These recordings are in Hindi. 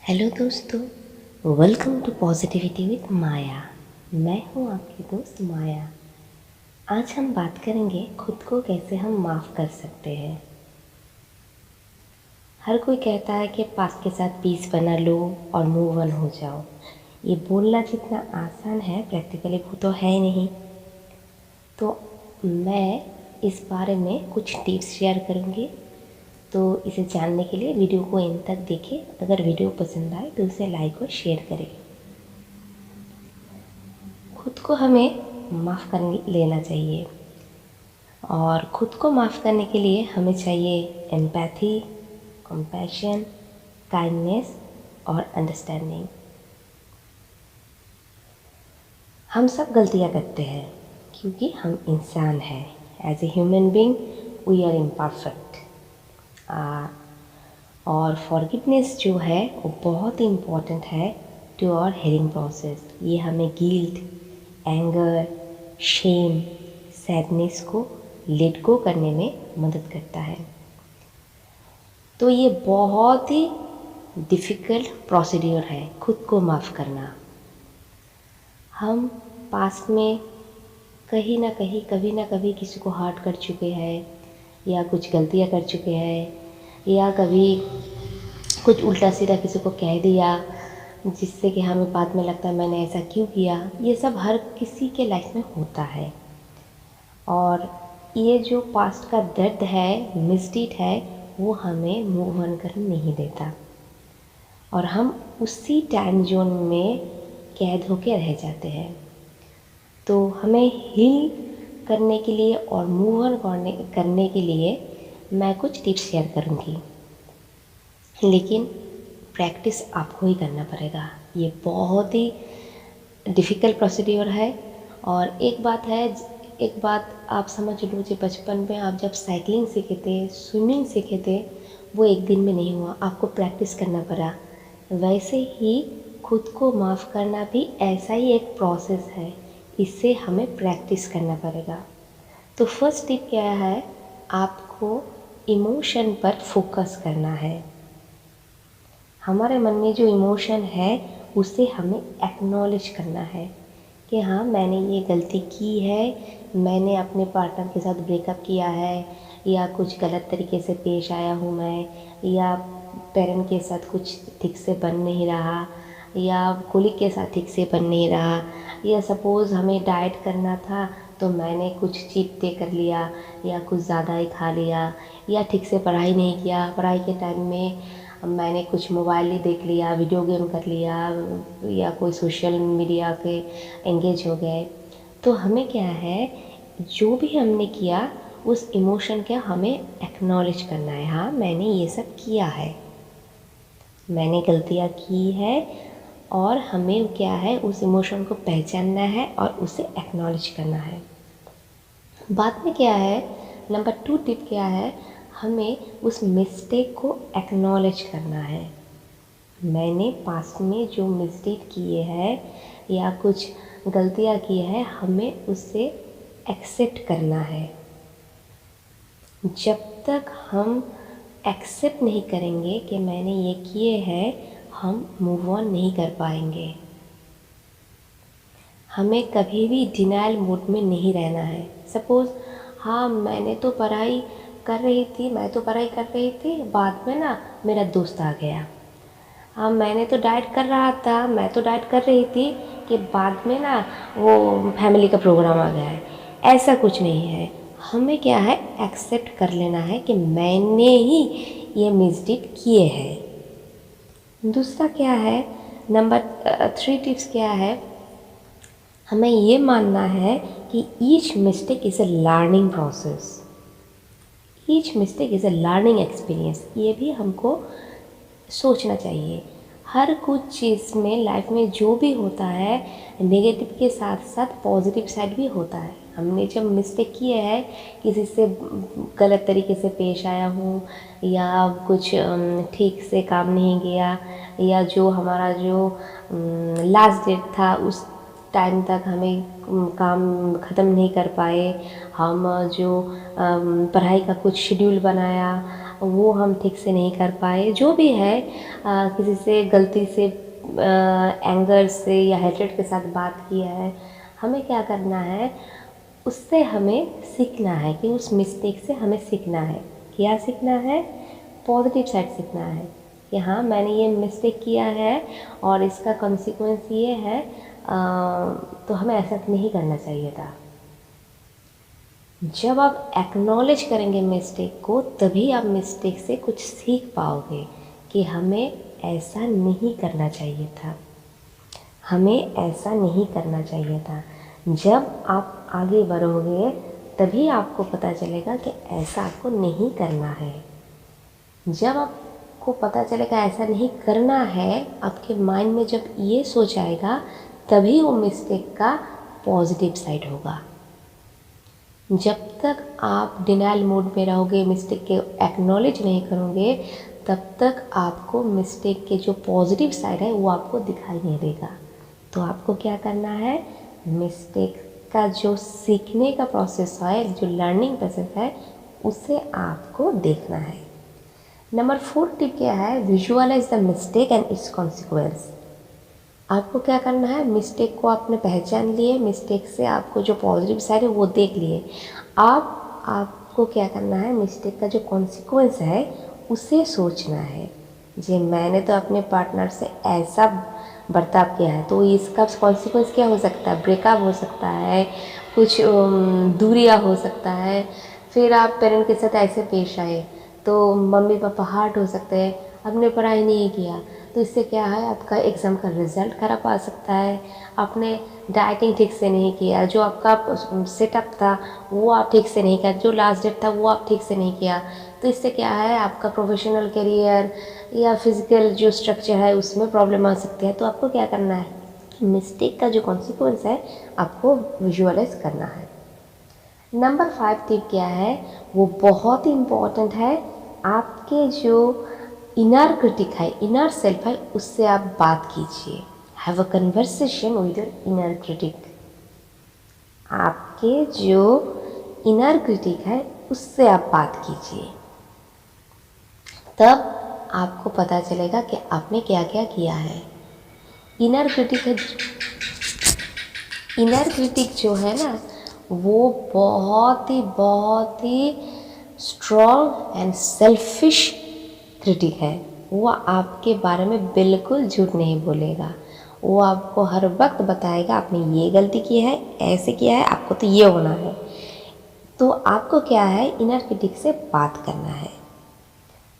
हेलो दोस्तों, वेलकम टू पॉजिटिविटी विद माया। मैं हूँ आपकी दोस्त माया। आज हम बात करेंगे खुद को कैसे हम माफ़ कर सकते हैं। हर कोई कहता है कि पास्ट के साथ पीस बना लो और मूव ऑन हो जाओ। ये बोलना जितना आसान है प्रैक्टिकली वो तो है नहीं। तो मैं इस बारे में कुछ टिप्स शेयर करूँगी। तो इसे जानने के लिए वीडियो को एंड तक देखें। अगर वीडियो पसंद आए तो उसे लाइक और शेयर करें। खुद को हमें माफ़ कर लेना चाहिए और खुद को माफ़ करने के लिए हमें चाहिए एम्पैथी, कंपैशन, काइंडनेस और अंडरस्टैंडिंग। हम सब गलतियाँ करते हैं क्योंकि हम इंसान हैं। As a human being we are imperfect. और फॉरगिवनेस जो है वो बहुत इम्पॉर्टेंट है टू आवर हीलिंग प्रोसेस। ये हमें गिल्ट, एंगर, शेम, सैडनेस को लेट गो करने में मदद करता है। तो ये बहुत ही डिफ़िकल्ट प्रोसीड्यूर है खुद को माफ़ करना। हम पास्ट में कहीं ना कहीं कभी ना कभी किसी को हर्ट कर चुके हैं या कुछ गलतियाँ कर चुके हैं या कभी कुछ उल्टा सीधा किसी को कह दिया जिससे कि हमें बाद में लगता है मैंने ऐसा क्यों किया। ये सब हर किसी के लाइफ में होता है और ये जो पास्ट का दर्द है, मिसडीड है, वो हमें मूव ऑन करने नहीं देता और हम उसी टाइम जोन में कैद होके रह जाते हैं। तो हमें हील करने के लिए और मूव ऑन करने के लिए मैं कुछ टिप्स शेयर करूँगी, लेकिन प्रैक्टिस आपको ही करना पड़ेगा। ये बहुत ही डिफ़िकल्ट प्रोसीड्योर है। और एक बात आप समझ लो, जो बचपन में आप जब साइकिलिंग सीखे थे, स्विमिंग सीखे थे, वो एक दिन में नहीं हुआ, आपको प्रैक्टिस करना पड़ा। वैसे ही खुद को माफ़ करना भी ऐसा ही एक प्रोसेस है, इससे हमें प्रैक्टिस करना पड़ेगा। तो फर्स्ट टिप क्या है, आपको इमोशन पर फोकस करना है। हमारे मन में जो इमोशन है उसे हमें एक्नॉलेज करना है कि हाँ, मैंने ये गलती की है, मैंने अपने पार्टनर के साथ ब्रेकअप किया है या कुछ गलत तरीके से पेश आया हूँ मैं, या पेरेंट के साथ कुछ ठीक से बन नहीं रहा, या कोलिग के साथ ठीक से बन नहीं रहा, या सपोज़ हमें डाइट करना था तो मैंने कुछ चीट डे कर लिया या कुछ ज़्यादा ही खा लिया, या ठीक से पढ़ाई नहीं किया, पढ़ाई के टाइम में मैंने कुछ मोबाइल ही देख लिया, वीडियो गेम कर लिया या कोई सोशल मीडिया के एंगेज हो गए। तो हमें क्या है, जो भी हमने किया उस इमोशन का हमें एक्नॉलेज करना है। हाँ, मैंने ये सब किया है, मैंने गलतियाँ की है और हमें क्या है, उस इमोशन को पहचानना है और उसे एक्नॉलेज करना है। बाद में क्या है, नंबर 2 टिप क्या है, हमें उस मिस्टेक को एक्नॉलेज करना है। मैंने पास्ट में जो मिस्टेक किए हैं या कुछ गलतियाँ की है, हमें उसे एक्सेप्ट करना है। जब तक हम एक्सेप्ट नहीं करेंगे कि मैंने ये किए हैं, हम मूव ऑन नहीं कर पाएंगे। हमें कभी भी डिनाइल मोड में नहीं रहना है। सपोज़ हाँ, मैं तो पढ़ाई कर रही थी, बाद में ना मेरा दोस्त आ गया। हाँ, मैं तो डाइट कर रही थी कि बाद में ना वो फैमिली का प्रोग्राम आ गया है। ऐसा कुछ नहीं है। हमें क्या है, एक्सेप्ट कर लेना है कि मैंने ही ये मिसडीड किए हैं। दूसरा क्या है, नंबर 3 टिप्स क्या है, हमें ये मानना है कि each mistake is a learning process, each mistake is a learning experience. ये भी हमको सोचना चाहिए। हर कुछ चीज़ में, लाइफ में जो भी होता है, नेगेटिव के साथ साथ पॉजिटिव साइड भी होता है। हमने जब मिस्टेक किए हैं, किसी से गलत तरीके से पेश आया हूँ या कुछ ठीक से काम नहीं किया, या जो हमारा जो लास्ट डेट था उस टाइम तक हमें काम ख़त्म नहीं कर पाए, हम जो पढ़ाई का कुछ शेड्यूल बनाया वो हम ठीक से नहीं कर पाए, जो भी है किसी से गलती से एंगर से या हेट्रेड के साथ बात किया है, हमें क्या करना है, उससे हमें सीखना है कि उस मिस्टेक से हमें सीखना है। क्या सीखना है? पॉजिटिव साइड सीखना है कि हाँ मैंने ये मिस्टेक किया है और इसका कॉन्सिक्वेंस ये है, तो हमें ऐसा नहीं करना चाहिए था। जब आप एक्नॉलेज करेंगे मिस्टेक को, तभी आप मिस्टेक से कुछ सीख पाओगे कि हमें ऐसा नहीं करना चाहिए था, हमें ऐसा नहीं करना चाहिए था। जब आप आगे बढ़ोगे तभी आपको पता चलेगा कि ऐसा आपको नहीं करना है। जब आपको पता चलेगा ऐसा नहीं करना है, आपके माइंड में जब ये सोच आएगा, तभी वो मिस्टेक का पॉजिटिव साइड होगा। जब तक आप डिनाइल मोड में रहोगे, मिस्टेक के एक्नॉलेज नहीं करोगे, तब तक आपको मिस्टेक के जो पॉजिटिव साइड है वो आपको दिखाई नहीं देगा। तो आपको क्या करना है, मिस्टेक का जो सीखने का प्रोसेस है, जो लर्निंग प्रोसेस है, उसे आपको देखना है। नंबर 4 टिप क्या है, visualise the mistake and its consequence. आपको क्या करना है, मिस्टेक को आपने पहचान लिए, मिस्टेक से आपको जो पॉजिटिव साइड है वो देख लिए। आपको क्या करना है, मिस्टेक का जो कॉन्सिक्वेंस है उसे सोचना है। जी मैंने तो अपने पार्टनर से ऐसा बर्ताव किया है, तो इसका कॉन्सिक्वेंस क्या हो सकता है, ब्रेकअप हो सकता है, कुछ दूरियां हो सकता है। फिर आप पेरेंट के साथ ऐसे पेश आए तो मम्मी पापा हार्ट हो सकते हैं, आपने पढ़ाई नहीं किया तो इससे क्या है, आपका एग्ज़ाम का रिज़ल्ट ख़राब आ सकता है। आपने डाइटिंग ठीक से नहीं किया, जो आपका सेटअप था वो आप ठीक से नहीं किया, जो लास्ट डेट था वो आप ठीक से नहीं किया, तो इससे क्या है, आपका प्रोफेशनल करियर या फिज़िकल जो स्ट्रक्चर है उसमें प्रॉब्लम आ सकती है। तो आपको क्या करना है, मिस्टेक का जो कॉन्सिक्वेंस है आपको विजुअलाइज करना है। नंबर 5 टिप क्या है, वो बहुत ही इम्पॉर्टेंट है। आपके जो इनर क्रिटिक है, इनर सेल्फ है, उससे आप बात कीजिए। Have a conversation with your inner critic. आपके जो इनर क्रिटिक है उससे आप बात कीजिए, तब आपको पता चलेगा कि आपने क्या क्या किया है। इनर क्रिटिक है, इनर क्रिटिक जो है ना, वो बहुत ही स्ट्रॉन्ग एंड सेल्फिश क्रिटिक है। वो आपके बारे में बिल्कुल झूठ नहीं बोलेगा, वो आपको हर वक्त बताएगा आपने ये गलती की है, ऐसे किया है, आपको तो ये होना है। तो आपको क्या है, इनर क्रिटिक से बात करना है।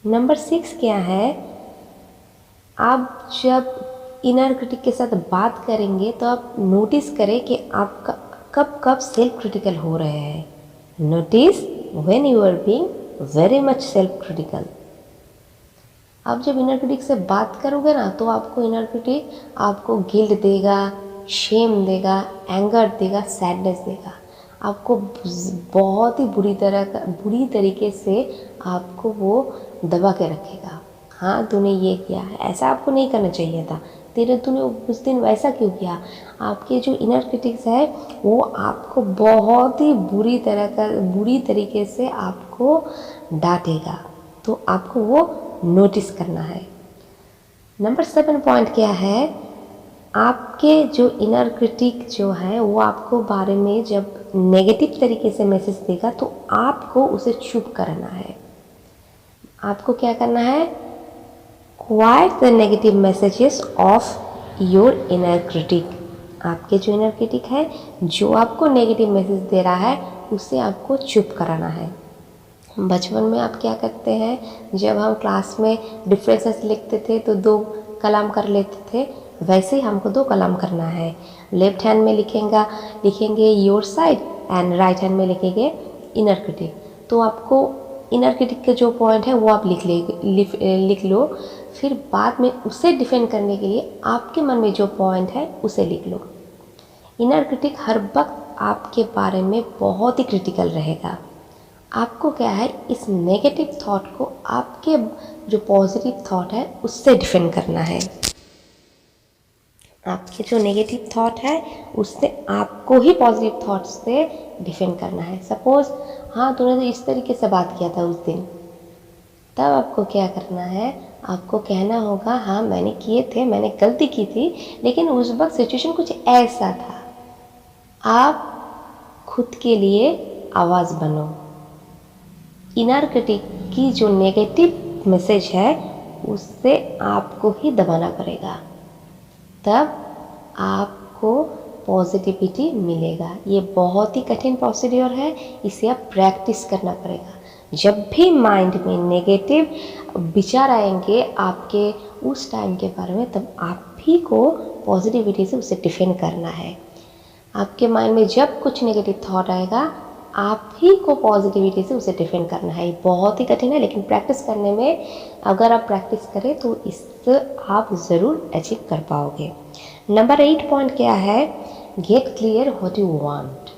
नंबर 6 क्या है, आप जब इनर क्रिटिक के साथ बात करेंगे तो आप नोटिस करें कि आप कब कब सेल्फ क्रिटिकल हो रहे हैं। Notice when you are being very much self critical. आप जब इनर क्रिटिक से बात करोगे ना, तो आपको इनर क्रिटिक आपको गिल्ट देगा, शेम देगा, एंगर देगा, सैडनेस देगा। आपको बहुत ही बुरी तरीके से आपको वो दबा के रखेगा। हाँ तूने ये किया है, ऐसा आपको नहीं करना चाहिए था, तूने उस दिन वैसा क्यों किया। आपके जो इनर क्रिटिक्स है वो आपको बहुत ही बुरी तरीके से आपको डांटेगा, तो आपको वो नोटिस करना है। नंबर 7 पॉइंट क्या है, आपके जो इनर क्रिटिक जो है वो आपको बारे में जब नेगेटिव तरीके से मैसेज देगा तो आपको उसे चुप करना है। आपको क्या करना है, quite the negative messages of your inner critic. आपके जो इनर क्रिटिक है जो आपको नेगेटिव मैसेज दे रहा है उसे आपको चुप कराना है। बचपन में आप क्या करते हैं, जब हम क्लास में डिफरेंसेस लिखते थे तो 2 कलम कर लेते थे, वैसे ही हमको 2 कलम करना है। लेफ्ट हैंड में लिखेंगे your side and right hand में लिखेंगे इनर क्रिटिक। तो आपको इनर क्रिटिक के जो पॉइंट है वो आप लिख लो, फिर बाद में उसे डिफेंड करने के लिए आपके मन में जो पॉइंट है उसे लिख लो। इनर क्रिटिक हर वक्त आपके बारे में बहुत ही क्रिटिकल रहेगा। आपको क्या है, इस नेगेटिव थॉट को आपके जो पॉजिटिव थॉट है उससे डिफेंड करना है। आपके जो नेगेटिव थॉट है उससे आपको ही पॉजिटिव थॉट से डिफेंड करना है। सपोज हाँ तूने तो इस तरीके से बात किया था उस दिन, तब आपको क्या करना है, आपको कहना होगा हाँ मैंने किए थे, मैंने गलती की थी, लेकिन उस वक्त सिचुएशन कुछ ऐसा था। आप खुद के लिए आवाज़ बनो। इनर क्रिटिक की जो नेगेटिव मैसेज है उससे आपको ही दबाना पड़ेगा, तब आपको पॉजिटिविटी मिलेगा। ये बहुत ही कठिन प्रोसीड्योर है, इसे आप प्रैक्टिस करना पड़ेगा। जब भी माइंड में नेगेटिव विचार आएंगे आपके उस टाइम के बारे में, तब आप ही को पॉजिटिविटी से उसे डिफेंड करना है। आपके माइंड में जब कुछ नेगेटिव थॉट आएगा, आप ही को पॉजिटिविटी से उसे डिफेंड करना है। ये बहुत ही कठिन है, लेकिन प्रैक्टिस करने में, अगर आप प्रैक्टिस करें तो इससे आप ज़रूर अचीव कर पाओगे। नंबर 8 पॉइंट क्या है, get clear what you want.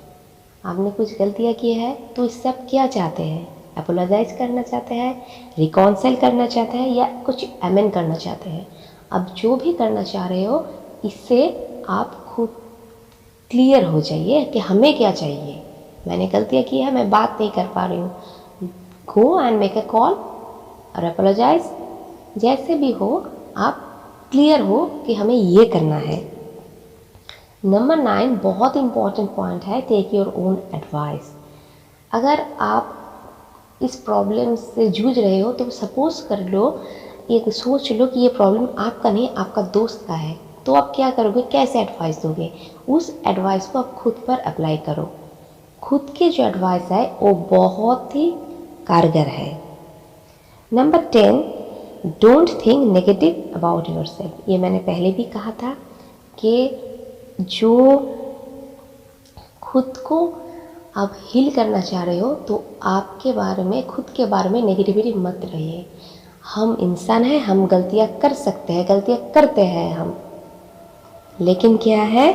आपने कुछ गलतियाँ की है तो इससे आप क्या चाहते हैं? अपोलोजाइज करना चाहते हैं, रिकॉन्साइल करना चाहते हैं, या कुछ अमेंड करना चाहते हैं? अब जो भी करना चाह रहे हो, इससे आप खुद क्लियर हो जाइए कि हमें क्या चाहिए। मैंने गलतियाँ की है, मैं बात नहीं कर पा रही हूँ, go and make a call और अपोलोजाइज। जैसे भी हो, आप क्लियर हो कि हमें ये करना है। नंबर 9 बहुत इंपॉर्टेंट पॉइंट है, टेक योर ओन एडवाइस। अगर आप इस प्रॉब्लम से जूझ रहे हो तो सपोज कर लो, एक सोच लो कि ये प्रॉब्लम आपका नहीं, आपका दोस्त का है, तो आप क्या करोगे, कैसे एडवाइस दोगे? उस एडवाइस को आप खुद पर अप्लाई करो। खुद के जो एडवाइस है वो बहुत ही कारगर है। Number 10, don't think negative about yourself. ये मैंने पहले भी कहा था कि जो खुद को आप हील करना चाह रहे हो तो आपके बारे में, खुद के बारे में नेगेटिविटी मत रहिए। हम इंसान हैं, हम गलतियां कर सकते हैं, गलतियां करते हैं हम, लेकिन क्या है,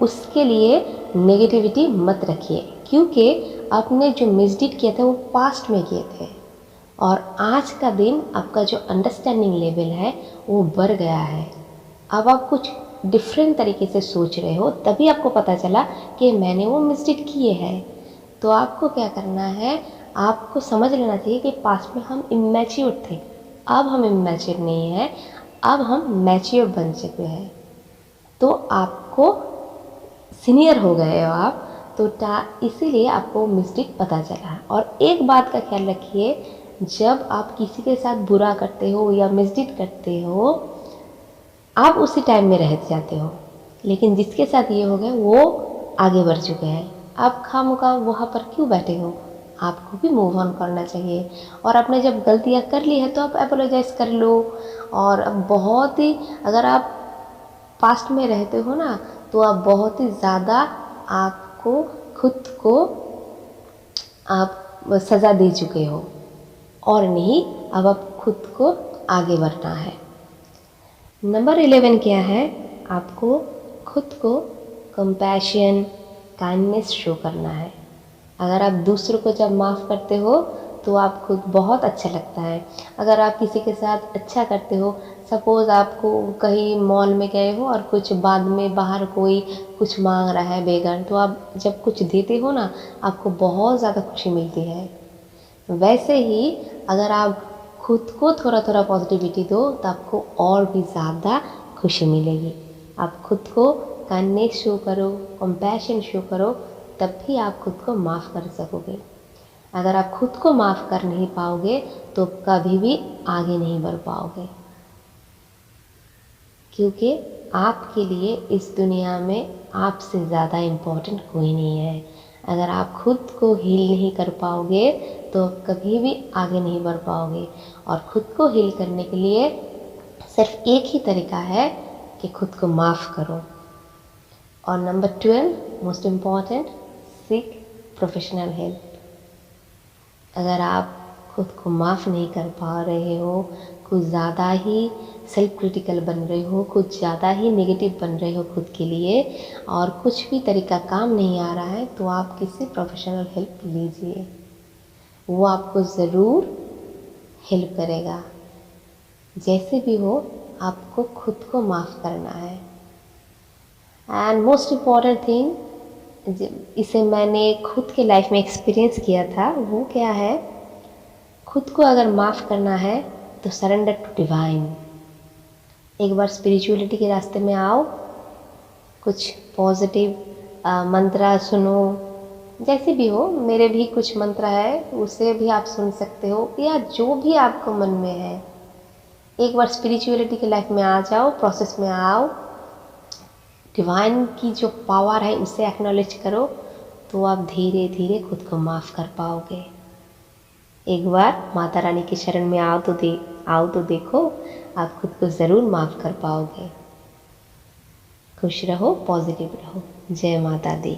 उसके लिए नेगेटिविटी मत रखिए, क्योंकि आपने जो मिसडीड किया था वो पास्ट में किए थे, और आज का दिन आपका जो अंडरस्टैंडिंग लेवल है वो बढ़ गया है। अब आप कुछ डिफरेंट तरीके से सोच रहे हो, तभी आपको पता चला कि मैंने वो मिस्टेक किए हैं। तो आपको क्या करना है, आपको समझ लेना चाहिए कि पास्ट में हम इमेच्योर थे, अब हम इमेच्योर नहीं हैं, अब हम मैच्योर बन चुके हैं। तो आपको सीनियर हो गए हो आप, तो इसीलिए आपको मिस्टेक पता चला। और एक बात का ख्याल रखिए, जब आप किसी के साथ बुरा करते हो या मिसडीड करते हो, आप उसी टाइम में रह जाते हो, लेकिन जिसके साथ ये हो गया वो आगे बढ़ चुके हैं। आप खामखा वहाँ पर क्यों बैठे हो? आपको भी मूव ऑन करना चाहिए। और आपने जब गलतियाँ कर ली है तो आप अपोलोजाइज़ कर लो। और अब बहुत ही, अगर आप पास्ट में रहते हो ना, तो आप बहुत ही ज़्यादा आपको खुद को आप सज़ा दे चुके हो, और नहीं, अब आप खुद को आगे बढ़ना है। नंबर 11 क्या है, आपको खुद को कंपैशन, काइंडनेस शो करना है। अगर आप दूसरों को जब माफ़ करते हो तो आप खुद बहुत अच्छा लगता है। अगर आप किसी के साथ अच्छा करते हो, सपोज़ आपको कहीं मॉल में गए हो और कुछ बाद में बाहर कोई कुछ मांग रहा है बेगर, तो आप जब कुछ देते हो ना, आपको बहुत ज़्यादा खुशी मिलती है। वैसे ही अगर आप खुद को थोड़ा थोड़ा पॉजिटिविटी दो तो आपको और भी ज़्यादा खुशी मिलेगी। आप खुद को काइंडनेस शो करो, कंपैशन शो करो, तब भी आप खुद को माफ़ कर सकोगे। अगर आप खुद को माफ़ कर नहीं पाओगे तो कभी भी आगे नहीं बढ़ पाओगे, क्योंकि आपके लिए इस दुनिया में आपसे ज़्यादा इम्पोर्टेंट कोई नहीं है। अगर आप खुद को हील नहीं कर पाओगे तो कभी भी आगे नहीं बढ़ पाओगे। और खुद को हील करने के लिए सिर्फ एक ही तरीका है कि खुद को माफ़ करो। और number 12 most important, seek professional help. अगर आप खुद को माफ़ नहीं कर पा रहे हो, कुछ ज़्यादा ही सेल्फ क्रिटिकल बन रहे हो, कुछ ज़्यादा ही नेगेटिव बन रहे हो खुद के लिए, और कुछ भी तरीका काम नहीं आ रहा है, तो आप किसी प्रोफेशनल हेल्प लीजिए। वो आपको ज़रूर हेल्प करेगा। जैसे भी हो, आपको खुद को माफ़ करना है। एंड मोस्ट इम्पॉर्टेंट थिंग, इसे मैंने खुद के लाइफ में एक्सपीरियंस किया था, वो क्या है, खुद को अगर माफ़ करना है तो सरेंडर टू डिवाइन। एक बार स्पिरिचुअलिटी के रास्ते में आओ, कुछ पॉजिटिव मंत्रा सुनो, जैसे भी हो, मेरे भी कुछ मंत्र है, उसे भी आप सुन सकते हो, या जो भी आपको मन में है। एक बार स्पिरिचुअलिटी की लाइफ में आ जाओ, प्रोसेस में आओ, डिवाइन की जो पावर है उसे एक्नॉलेज करो, तो आप धीरे धीरे खुद को माफ़ कर पाओगे। एक बार माता रानी की शरण में आओ तो देखो, आप खुद को ज़रूर माफ़ कर पाओगे। खुश रहो, पॉजिटिव रहो। जय माता दी।